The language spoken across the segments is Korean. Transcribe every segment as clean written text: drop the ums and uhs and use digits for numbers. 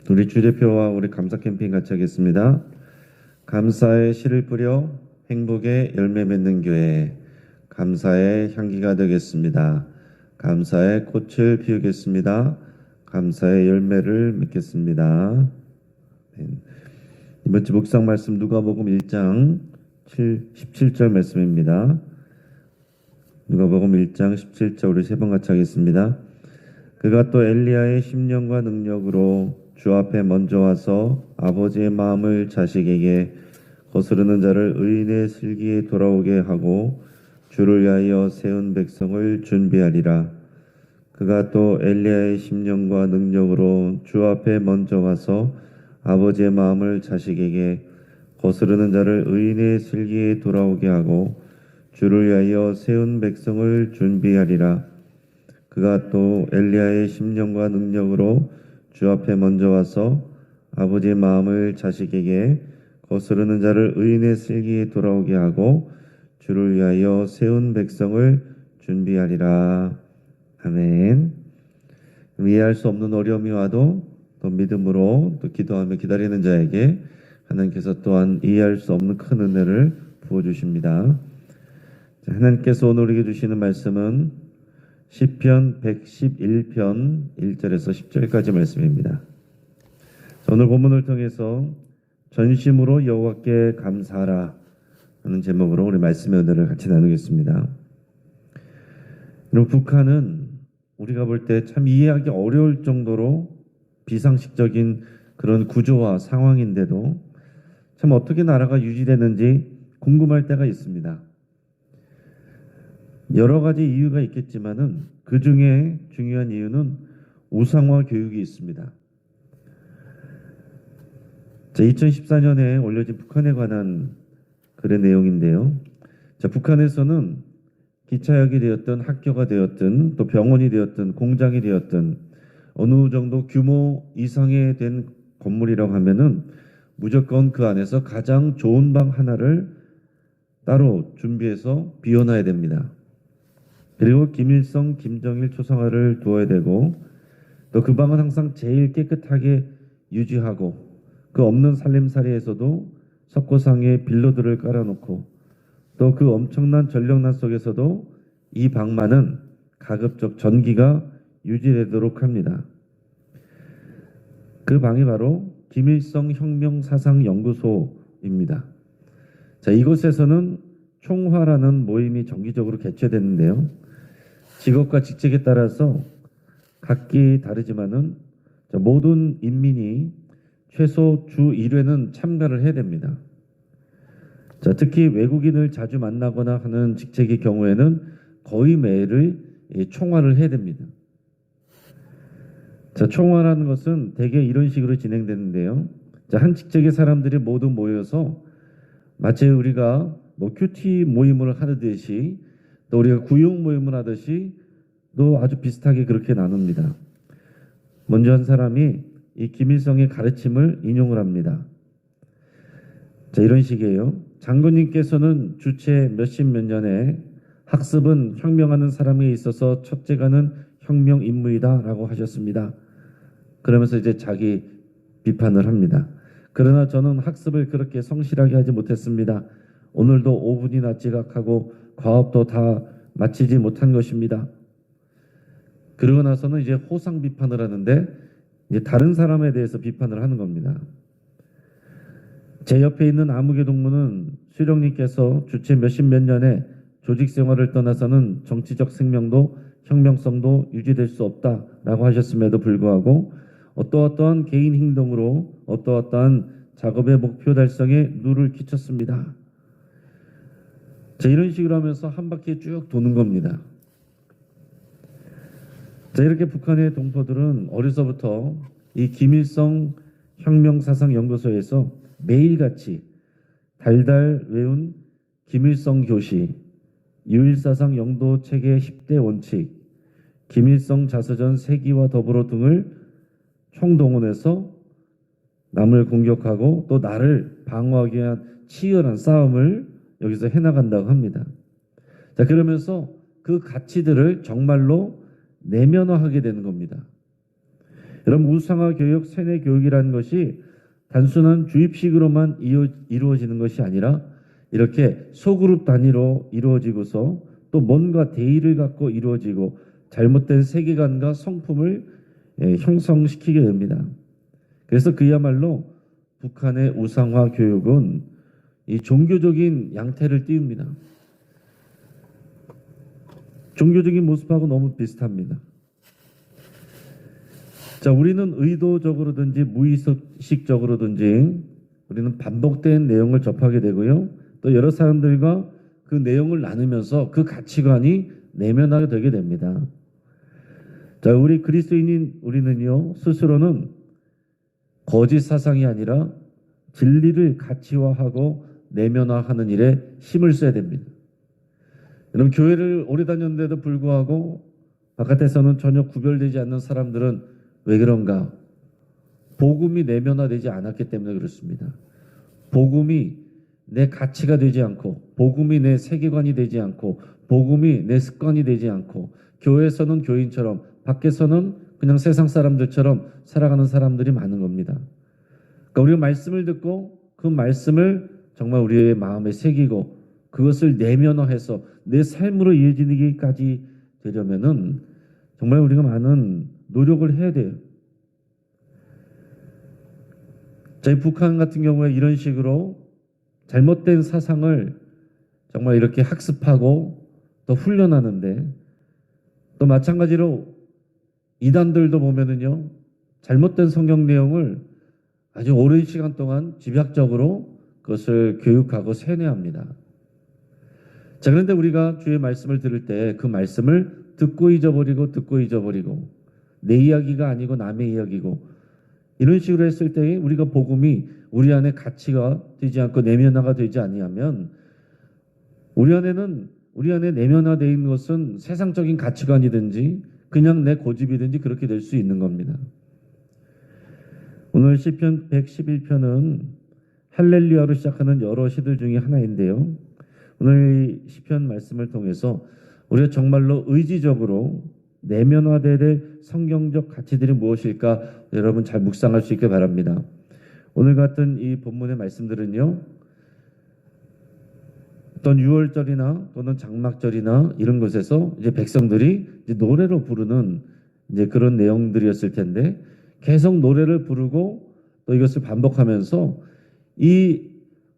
우리 주대표와 우리 감사 캠페인 같이 하겠습니다. 감사의 씨를 뿌려 행복의 열매 맺는 교회, 감사의 향기가 되겠습니다. 감사의 꽃을 피우겠습니다. 감사의 열매를 맺겠습니다. 이번 주 묵상 말씀 누가복음 1장 17절 말씀입니다. 누가복음 1장 17절 우리 세 번 같이 하겠습니다. 그가 또 엘리야의 심령과 능력으로 주 앞에 먼저 와서 아버지의 마음을 자식에게 거스르는 자를 의인의 슬기에 돌아오게 하고 주를 위하여 세운 백성을 준비하리라. 그가 또 엘리야의 심령과 능력으로 주 앞에 먼저 와서 아버지의 마음을 자식에게 거스르는 자를 의인의 슬기에 돌아오게 하고 주를 위하여 세운 백성을 준비하리라. 그가 또 엘리야의 심령과 능력으로 주 앞에 먼저 와서 아버지의 마음을 자식에게 거스르는 자를 의인의 슬기에 돌아오게 하고 주를 위하여 세운 백성을 준비하리라. 아멘. 이해할 수 없는 어려움이 와도 또 믿음으로 또 기도하며 기다리는 자에게 하나님께서 또한 이해할 수 없는 큰 은혜를 부어주십니다. 하나님께서 오늘 우리에게 주시는 말씀은 시편 111편 1절에서 10절까지 말씀입니다. 오늘 본문을 통해서 전심으로 여호와께 감사하라 하는 제목으로 우리 말씀의 은혜를 같이 나누겠습니다. 여러분, 북한은 우리가 볼 때 참 이해하기 어려울 정도로 비상식적인 그런 구조와 상황인데도 참 어떻게 나라가 유지되는지 궁금할 때가 있습니다. 여러 가지 이유가 있겠지만은 그 중에 중요한 이유는 우상화 교육이 있습니다. 2014년에 올려진 북한에 관한 글의 내용인데요. 북한에서는 기차역이 되었든 학교가 되었든 또 병원이 되었든 공장이 되었든 어느 정도 규모 이상의 된 건물이라고 하면은 무조건 그 안에서 가장 좋은 방 하나를 따로 준비해서 비워놔야 됩니다. 그리고 김일성, 김정일 초상화를 두어야 되고 또 그 방은 항상 제일 깨끗하게 유지하고 그 없는 살림살이에서도 석고상에 빌로들을 깔아놓고 또 그 엄청난 전력난 속에서도 이 방만은 가급적 전기가 유지되도록 합니다. 그 방이 바로 김일성 혁명사상연구소입니다. 이곳에서는 총화라는 모임이 정기적으로 개최되는데요. 직업과 직책에 따라서 각기 다르지만은 모든 인민이 최소 주 1회는 참가를 해야 됩니다. 특히 외국인을 자주 만나거나 하는 직책의 경우에는 거의 매일 총화를 해야 됩니다. 총화라는 것은 대개 이런 식으로 진행되는데요. 한 직책의 사람들이 모두 모여서 마치 우리가 큐티 모임을 하듯이 또 우리가 구역 모임을 하듯이 또 아주 비슷하게 그렇게 나눕니다. 먼저 한 사람이 이 김일성의 가르침을 인용을 합니다. 이런 식이에요. 장군님께서는 주체 몇십 몇 년에 학습은 혁명하는 사람에 있어서 첫째가는 혁명 임무이다 라고 하셨습니다. 그러면서 이제 자기 비판을 합니다. 그러나 저는 학습을 그렇게 성실하게 하지 못했습니다. 오늘도 5분이나 지각하고 과업도 다 마치지 못한 것입니다. 그러고 나서는 이제 호상 비판을 하는데 이제 다른 사람에 대해서 비판을 하는 겁니다. 제 옆에 있는 아무개 동무는 수령님께서 주체 몇십 몇 년에 조직 생활을 떠나서는 정치적 생명도 혁명성도 유지될 수 없다라고 하셨음에도 불구하고 어떠어떠한 개인 행동으로 어떠어떠한 작업의 목표 달성에 누를 끼쳤습니다. 이런 식으로 하면서 한 바퀴 쭉 도는 겁니다. 이렇게 북한의 동포들은 어려서부터 이 김일성 혁명사상연구소에서 매일같이 달달 외운 김일성 교시, 유일사상 영도체계 10대 원칙, 김일성 자서전 세기와 더불어 등을 총동원해서 남을 공격하고 또 나를 방어하기 위한 치열한 싸움을 여기서 해나간다고 합니다. 그러면서 그 가치들을 정말로 내면화하게 되는 겁니다. 여러분, 우상화 교육, 세뇌 교육이라는 것이 단순한 주입식으로만 이루어지는 것이 아니라 이렇게 소그룹 단위로 이루어지고서 또 뭔가 대의를 갖고 이루어지고 잘못된 세계관과 성품을 형성시키게 됩니다. 그래서 그야말로 북한의 우상화 교육은 이 종교적인 양태를 띄웁니다. 종교적인 모습하고 너무 비슷합니다. 자, 우리는 의도적으로든지 무의식적으로든지 우리는 반복된 내용을 접하게 되고요. 또 여러 사람들과 그 내용을 나누면서 그 가치관이 내면화가 되게 됩니다. 자, 우리 그리스도인인 우리는요, 스스로는 거짓 사상이 아니라 진리를 가치화하고 내면화하는 일에 힘을 써야 됩니다. 여러분, 교회를 오래 다녔는데도 불구하고 바깥에서는 전혀 구별되지 않는 사람들은 왜 그런가? 복음이 내면화되지 않았기 때문에 그렇습니다. 복음이 내 가치가 되지 않고, 복음이 내 세계관이 되지 않고, 복음이 내 습관이 되지 않고, 교회에서는 교인처럼, 밖에서는 그냥 세상 사람들처럼 살아가는 사람들이 많은 겁니다. 그러니까 우리가 말씀을 듣고 그 말씀을 정말 우리의 마음에 새기고 그것을 내면화해서 내 삶으로 이어지기까지 되려면은 정말 우리가 많은 노력을 해야 돼요. 저희 북한 같은 경우에 이런 식으로 잘못된 사상을 정말 이렇게 학습하고 또 훈련하는데, 또 마찬가지로 이단들도 보면은요, 잘못된 성경 내용을 아주 오랜 시간 동안 집약적으로 그것을 교육하고 세뇌합니다. 자, 그런데 우리가 주의 말씀을 들을 때 그 말씀을 듣고 잊어버리고 내 이야기가 아니고 남의 이야기고 이런 식으로 했을 때 우리가 복음이 우리 안에 가치가 되지 않고 내면화가 되지 아니하면 우리 안에 내면화되어 있는 것은 세상적인 가치관이든지 그냥 내 고집이든지 그렇게 될 수 있는 겁니다. 오늘 시편 111편은 할렐루야로 시작하는 여러 시들 중에 하나인데요. 오늘 시편 말씀을 통해서 우리가 정말로 의지적으로 내면화돼야 될 성경적 가치들이 무엇일까 여러분 잘 묵상할 수 있게 바랍니다. 오늘 같은 이 본문의 말씀들은요, 어떤 유월절이나 또는 장막절이나 이런 곳에서 이제 백성들이 이제 노래로 부르는 이제 그런 내용들이었을 텐데, 계속 노래를 부르고 또 이것을 반복하면서 이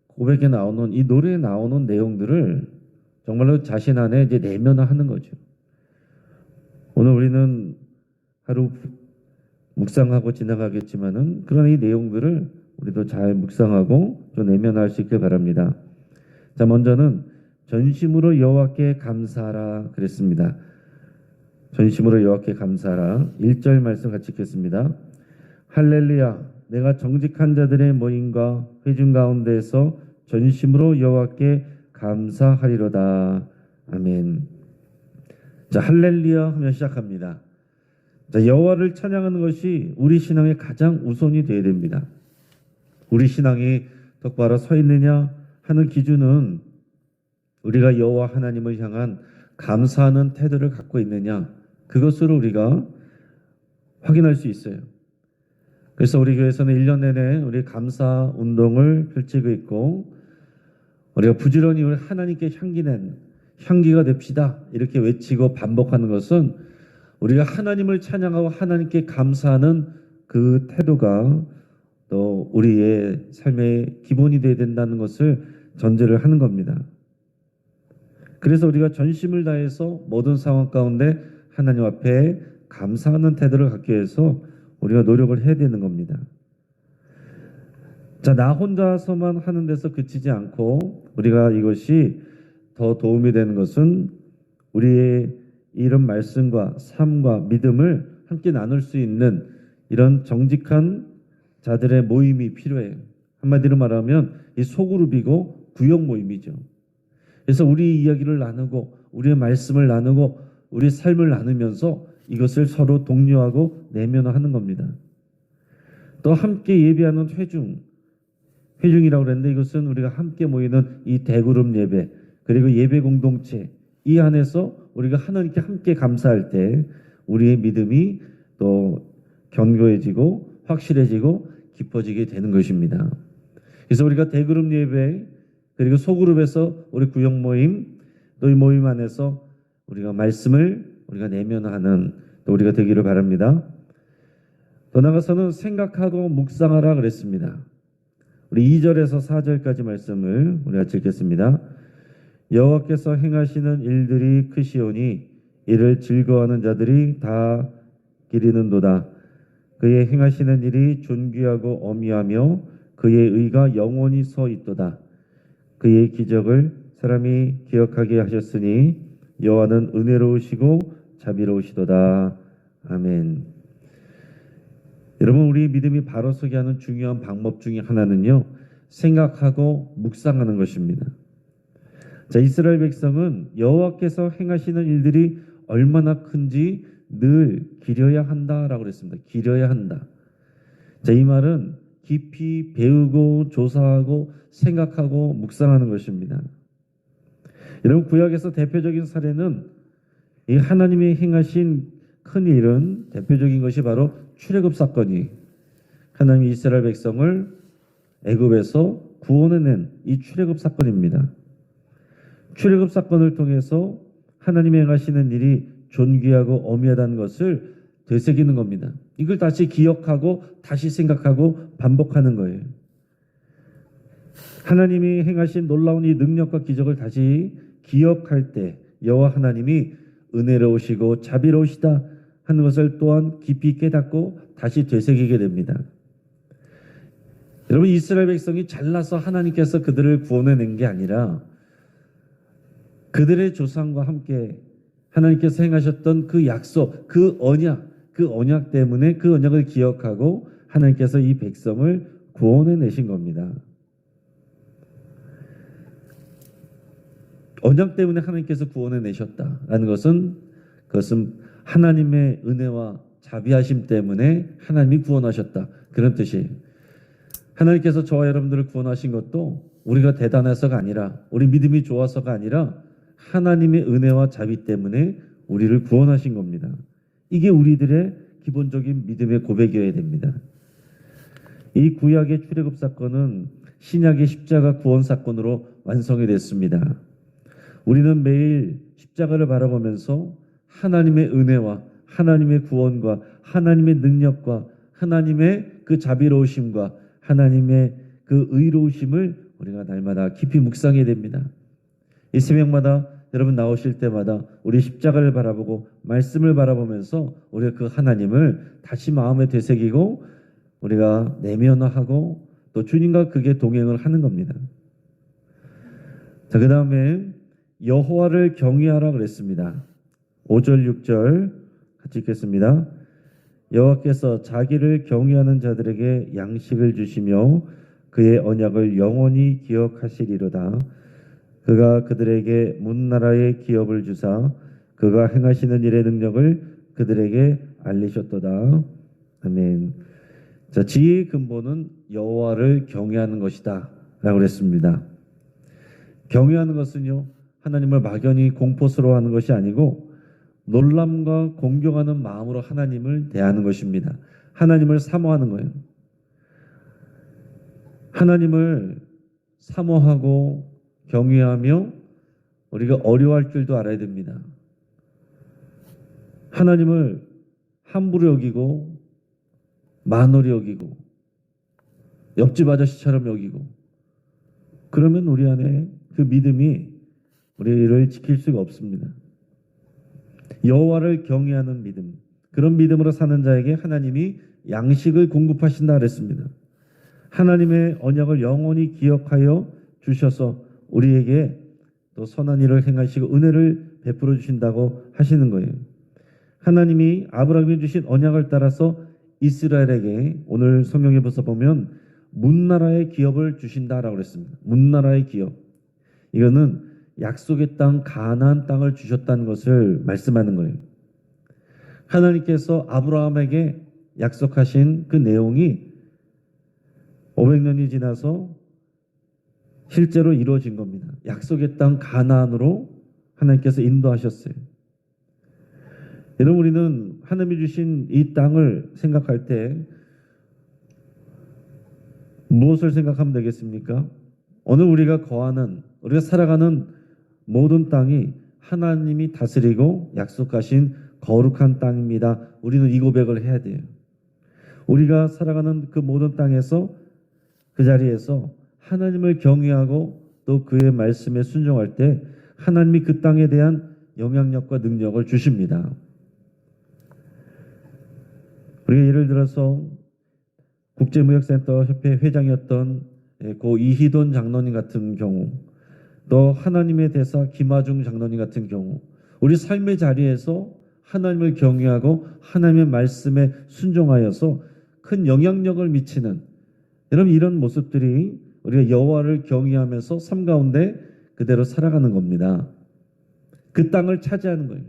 고백에 나오는 이 노래에 나오는 내용들을 정말로 자신 안에 이제 내면화하는 거죠. 오늘 우리는 하루 묵상하고 지나가겠지만은 그런 이 내용들을 우리도 잘 묵상하고 좀 내면화할 수 있길 바랍니다. 자, 먼저는 전심으로 여호와께 감사하라 그랬습니다. 전심으로 여호와께 감사하라. 1절 말씀 같이 읽겠습니다. 할렐루야, 내가 정직한 자들의 모임과 회중 가운데에서 전심으로 여호와께 감사하리로다. 아멘. 자, 할렐루야 하면 시작합니다. 자, 여호와를 찬양하는 것이 우리 신앙의 가장 우선이 되어야 됩니다. 우리 신앙이 똑바로 서 있느냐 하는 기준은 우리가 여호와 하나님을 향한 감사하는 태도를 갖고 있느냐, 그것으로 우리가 확인할 수 있어요. 그래서 우리 교회에서는 1년 내내 우리 감사 운동을 펼치고 있고, 우리가 부지런히 우리 하나님께 향기가 됩시다 이렇게 외치고 반복하는 것은 우리가 하나님을 찬양하고 하나님께 감사하는 그 태도가 또 우리의 삶의 기본이 되어야 된다는 것을 전제를 하는 겁니다. 그래서 우리가 전심을 다해서 모든 상황 가운데 하나님 앞에 감사하는 태도를 갖기 위해서 우리가 노력을 해야 되는 겁니다. 자, 나 혼자서만 하는 데서 그치지 않고 우리가 이것이 더 도움이 되는 것은 우리의 이런 말씀과 삶과 믿음을 함께 나눌 수 있는 이런 정직한 자들의 모임이 필요해요. 한마디로 말하면 이 소그룹이고 구역 모임이죠. 그래서 우리 이야기를 나누고 우리의 말씀을 나누고 우리 삶을 나누면서 이것을 서로 독려하고 내면화하는 겁니다. 또 함께 예배하는 회중이라고 그랬는데, 이것은 우리가 함께 모이는 이 대그룹 예배, 그리고 예배 공동체, 이 안에서 우리가 하나님께 함께 감사할 때 우리의 믿음이 또 견고해지고 확실해지고 깊어지게 되는 것입니다. 그래서 우리가 대그룹 예배 그리고 소그룹에서 우리 구역 모임 또 이 모임 안에서 우리가 말씀을 우리가 내면하는 또 우리가 되기를 바랍니다. 더 나아가서는 생각하고 묵상하라 그랬습니다. 우리 2절에서 4절까지 말씀을 우리가 읽겠습니다. 여호와께서 행하시는 일들이 크시오니 이를 즐거워하는 자들이 다 기리는도다. 그의 행하시는 일이 존귀하고 어미하며 그의 의가 영원히 서 있도다. 그의 기적을 사람이 기억하게 하셨으니 여호와는 은혜로우시고 자비로우시도다. 아멘. 여러분, 우리 믿음이 바로 서게 하는 중요한 방법 중에 하나는요, 생각하고 묵상하는 것입니다. 자, 이스라엘 백성은 여호와께서 행하시는 일들이 얼마나 큰지 늘 기려야 한다라고 그랬습니다. 기려야 한다. 자, 이 말은 깊이 배우고 조사하고 생각하고 묵상하는 것입니다. 여러분, 구약에서 대표적인 사례는 이 하나님이 행하신 큰 일은 대표적인 것이 바로 출애굽 사건이 하나님이 이스라엘 백성을 애굽에서 구원해낸 이 출애굽 사건입니다. 출애굽 사건을 통해서 하나님이 행하시는 일이 존귀하고 어미하다는 것을 되새기는 겁니다. 이걸 다시 기억하고 다시 생각하고 반복하는 거예요. 하나님이 행하신 놀라운 이 능력과 기적을 다시 기억할 때 여호와 하나님이 은혜로우시고 자비로우시다 하는 것을 또한 깊이 깨닫고 다시 되새기게 됩니다. 여러분, 이스라엘 백성이 잘나서 하나님께서 그들을 구원해낸 게 아니라 그들의 조상과 함께 하나님께서 행하셨던 그 약속, 그 언약 때문에 그 언약을 기억하고 하나님께서 이 백성을 구원해내신 겁니다. 언약 때문에 하나님께서 구원해내셨다라는 것은 그것은 하나님의 은혜와 자비하심 때문에 하나님이 구원하셨다, 그런 뜻이에요. 하나님께서 저와 여러분들을 구원하신 것도 우리가 대단해서가 아니라 우리 믿음이 좋아서가 아니라 하나님의 은혜와 자비 때문에 우리를 구원하신 겁니다. 이게 우리들의 기본적인 믿음의 고백이어야 됩니다. 이 구약의 출애굽 사건은 신약의 십자가 구원 사건으로 완성이 됐습니다. 우리는 매일 십자가를 바라보면서 하나님의 은혜와 하나님의 구원과 하나님의 능력과 하나님의 그 자비로우심과 하나님의 그 의로우심을 우리가 날마다 깊이 묵상해야 됩니다. 이 새벽마다 여러분 나오실 때마다 우리 십자가를 바라보고 말씀을 바라보면서 우리가 그 하나님을 다시 마음에 되새기고 우리가 내면화하고 또 주님과 그게 동행을 하는 겁니다. 자, 그 다음에 여호와를 경외하라 그랬습니다. 5절 6절 같이 읽겠습니다. 여호와께서 자기를 경외하는 자들에게 양식을 주시며 그의 언약을 영원히 기억하시리로다. 그가 그들에게 문나라의 기업을 주사 그가 행하시는 일의 능력을 그들에게 알리셨도다. 아멘. 자, 지혜의 근본은 여호와를 경외하는 것이다 라고 그랬습니다. 경외하는 것은요, 하나님을 막연히 공포스러워하는 것이 아니고 놀람과 공경하는 마음으로 하나님을 대하는 것입니다. 하나님을 사모하는 거예요. 하나님을 사모하고 경외하며 우리가 어려워할 줄도 알아야 됩니다. 하나님을 함부로 여기고 만홀히 여기고 옆집 아저씨처럼 여기고 그러면 우리 안에 그 믿음이 우리를 지킬 수가 없습니다. 여호와를 경외하는 믿음, 그런 믿음으로 사는 자에게 하나님이 양식을 공급하신다 그랬습니다. 하나님의 언약을 영원히 기억하여 주셔서 우리에게 또 선한 일을 행하시고 은혜를 베풀어 주신다고 하시는 거예요. 하나님이 아브라함이 주신 언약을 따라서 이스라엘에게 오늘 성경에 보면 문나라의 기업을 주신다라고 그랬습니다. 문나라의 기업. 이거는 약속의 땅 가나안 땅을 주셨다는 것을 말씀하는 거예요. 하나님께서 아브라함에게 약속하신 그 내용이 500년이 지나서 실제로 이루어진 겁니다. 약속의 땅 가나안으로 하나님께서 인도하셨어요. 여러분, 우리는 하나님이 주신 이 땅을 생각할 때 무엇을 생각하면 되겠습니까? 오늘 우리가 거하는, 우리가 살아가는 모든 땅이 하나님이 다스리고 약속하신 거룩한 땅입니다. 우리는 이 고백을 해야 돼요. 우리가 살아가는 그 모든 땅에서, 그 자리에서 하나님을 경외하고 또 그의 말씀에 순종할 때 하나님이 그 땅에 대한 영향력과 능력을 주십니다. 우리가 예를 들어서 국제무역센터 협회 회장이었던 고 이희돈 장로님 같은 경우, 또 하나님의 대사 김하중 장로님 같은 경우, 우리 삶의 자리에서 하나님을 경외하고 하나님의 말씀에 순종하여서 큰 영향력을 미치는, 여러분, 이런 모습들이 우리가 여호와를 경외하면서 삶 가운데 그대로 살아가는 겁니다. 그 땅을 차지하는 거예요.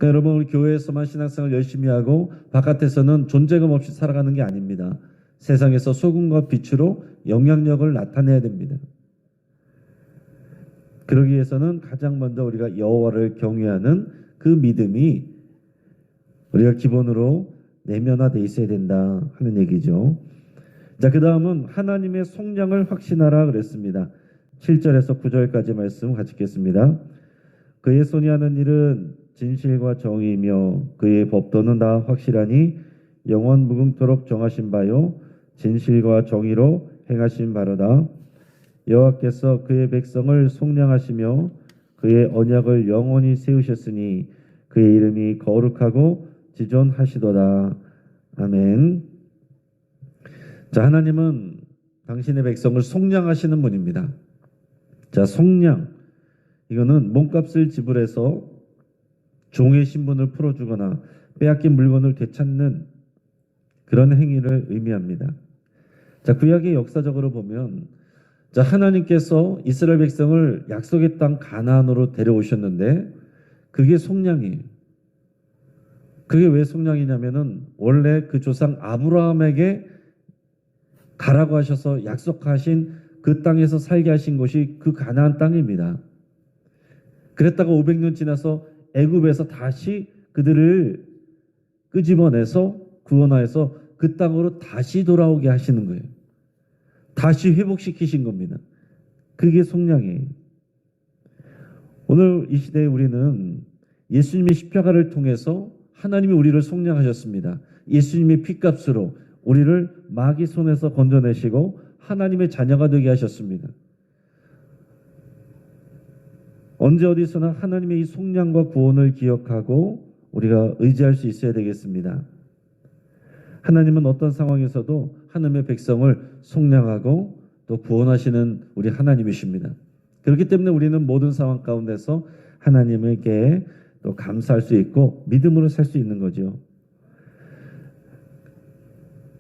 그러니까 여러분, 우리 교회에서만 신앙생활 열심히 하고 바깥에서는 존재감 없이 살아가는 게 아닙니다. 세상에서 소금과 빛으로 영향력을 나타내야 됩니다. 그러기 위해서는 가장 먼저 우리가 여호와를 경외하는 그 믿음이 우리가 기본으로 내면화되어 있어야 된다 하는 얘기죠. 자, 그 다음은 하나님의 속량을 확신하라 그랬습니다. 7절에서 9절까지 말씀 같이 읽겠습니다. 그의 손이 하는 일은 진실과 정의이며 그의 법도는 다 확실하니 영원 무궁토록 정하신 바요 진실과 정의로 행하신 바로다. 여호와께서 그의 백성을 속량하시며 그의 언약을 영원히 세우셨으니 그의 이름이 거룩하고 지존하시도다. 아멘. 자, 하나님은 당신의 백성을 속량하시는 분입니다. 자, 속량, 이거는 몸값을 지불해서 종의 신분을 풀어주거나 빼앗긴 물건을 되찾는 그런 행위를 의미합니다. 자, 구약의 역사적으로 보면, 자, 하나님께서 이스라엘 백성을 약속의 땅 가나안으로 데려오셨는데 그게 속량이에요. 그게 왜 속량이냐면은 원래 그 조상 아브라함에게 가라고 하셔서 약속하신 그 땅에서 살게 하신 곳이 그 가나안 땅입니다. 그랬다가 500년 지나서 애굽에서 다시 그들을 끄집어내서 구원하여서 그 땅으로 다시 돌아오게 하시는 거예요. 다시 회복시키신 겁니다. 그게 속량이에요. 오늘 이 시대에 우리는 예수님의 십자가를 통해서 하나님이 우리를 속량하셨습니다. 예수님의 피값으로 우리를 마귀 손에서 건져내시고 하나님의 자녀가 되게 하셨습니다. 언제 어디서나 하나님의 이 속량과 구원을 기억하고 우리가 의지할 수 있어야 되겠습니다. 하나님은 어떤 상황에서도 하나님의 백성을 속량하고 또 구원하시는 우리 하나님이십니다. 그렇기 때문에 우리는 모든 상황 가운데서 하나님에게 또 감사할 수 있고 믿음으로 살 수 있는 거죠.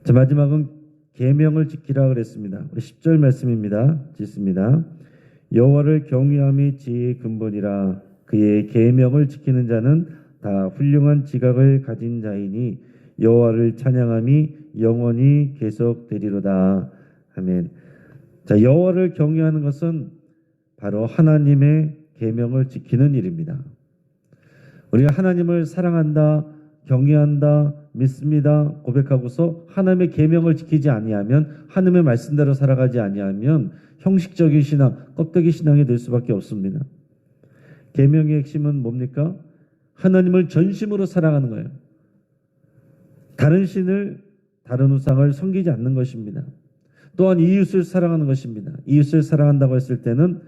자, 마지막은 계명을 지키라 그랬습니다. 우리 10절 말씀입니다. 짓습니다. 여호와를 경외함이 지혜의 근본이라 그의 계명을 지키는 자는 다 훌륭한 지각을 가진 자이니 여호와를 찬양함이 영원히 계속되리로다. 아멘. 자, 여호와를 경외하는 것은 바로 하나님의 계명을 지키는 일입니다. 우리가 하나님을 사랑한다, 경외한다, 믿습니다 고백하고서 하나님의 계명을 지키지 아니하면, 하나님의 말씀대로 살아가지 아니하면 형식적인 신앙, 껍데기 신앙이 될 수밖에 없습니다. 계명의 핵심은 뭡니까? 하나님을 전심으로 사랑하는 거예요. 다른 신을, 다른 우상을 섬기지 않는 것입니다. 또한 이웃을 사랑하는 것입니다. 이웃을 사랑한다고 했을 때는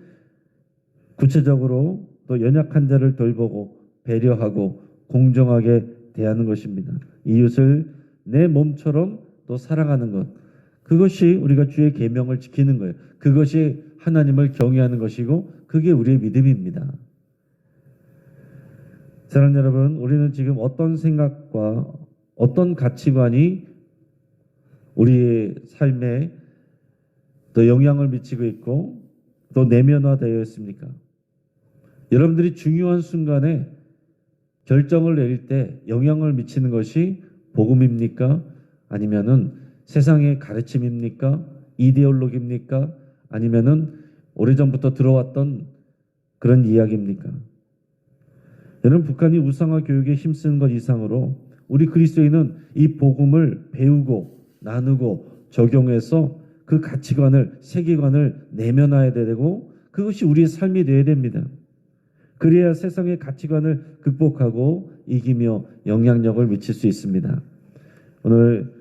구체적으로 또 연약한 자를 돌보고 배려하고 공정하게 대하는 것입니다. 이웃을 내 몸처럼 또 사랑하는 것, 그것이 우리가 주의 계명을 지키는 거예요. 그것이 하나님을 경외하는 것이고 그게 우리의 믿음입니다. 사랑하는 여러분, 우리는 지금 어떤 생각과 어떤 가치관이 우리의 삶에 또 영향을 미치고 있고 또 내면화되어 있습니까? 여러분들이 중요한 순간에 결정을 내릴 때 영향을 미치는 것이 복음입니까? 아니면은 세상의 가르침입니까? 이데올로기입니까? 아니면은 오래전부터 들어왔던 그런 이야기입니까? 여러분, 북한이 우상화 교육에 힘쓰는 것 이상으로 우리 그리스도인은 이 복음을 배우고 나누고 적용해서 그 가치관을, 세계관을 내면화해야 되고 그것이 우리의 삶이 되어야 됩니다. 그래야 세상의 가치관을 극복하고 이기며 영향력을 미칠 수 있습니다. 오늘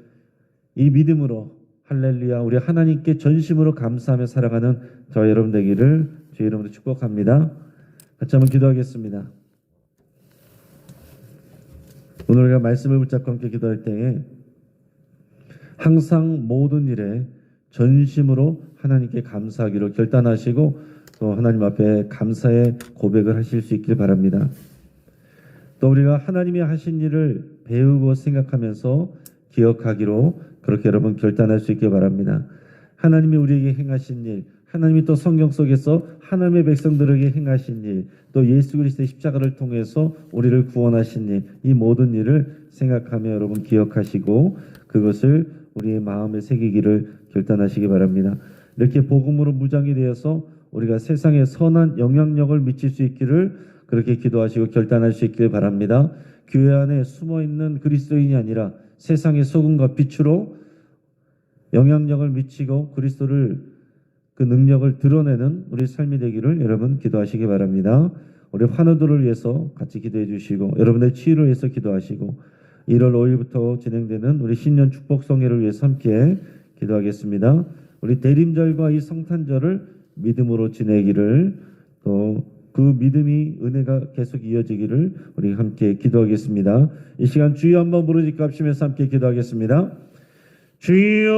이 믿음으로 할렐루야, 우리 하나님께 전심으로 감사하며 살아가는 저와 여러분 되기를 주의 이름으로 축복합니다. 같이 한번 기도하겠습니다. 오늘 우리가 말씀을 붙잡고 함께 기도할 때에 항상 모든 일에 전심으로 하나님께 감사하기로 결단하시고 또 하나님 앞에 감사의 고백을 하실 수 있길 바랍니다. 또 우리가 하나님이 하신 일을 배우고 생각하면서 기억하기로 그렇게 여러분 결단할 수 있길 바랍니다. 하나님이 우리에게 행하신 일, 하나님이 또 성경 속에서 하나님의 백성들에게 행하신 일, 또 예수 그리스도의 십자가를 통해서 우리를 구원하신 일, 이 모든 일을 생각하며 여러분 기억하시고 그것을 우리의 마음에 새기기를 결단하시기 바랍니다. 이렇게 복음으로 무장이 되어서 우리가 세상에 선한 영향력을 미칠 수 있기를 그렇게 기도하시고 결단할 수 있길 바랍니다. 교회 안에 숨어있는 그리스도인이 아니라 세상의 소금과 빛으로 영향력을 미치고 그리스도를 그 능력을 드러내는 우리 삶이 되기를 여러분 기도하시기 바랍니다. 우리 환우들을 위해서 같이 기도해 주시고 여러분의 치유를 위해서 기도하시고 1월 5일부터 진행되는 우리 신년 축복 성회를 위해서 함께 기도하겠습니다. 우리 대림절과 이 성탄절을 믿음으로 지내기를 또 그 믿음이 은혜가 계속 이어지기를 우리 함께 기도하겠습니다. 이 시간 주여 한번 부르짖고 합심해서 함께 기도하겠습니다. 주여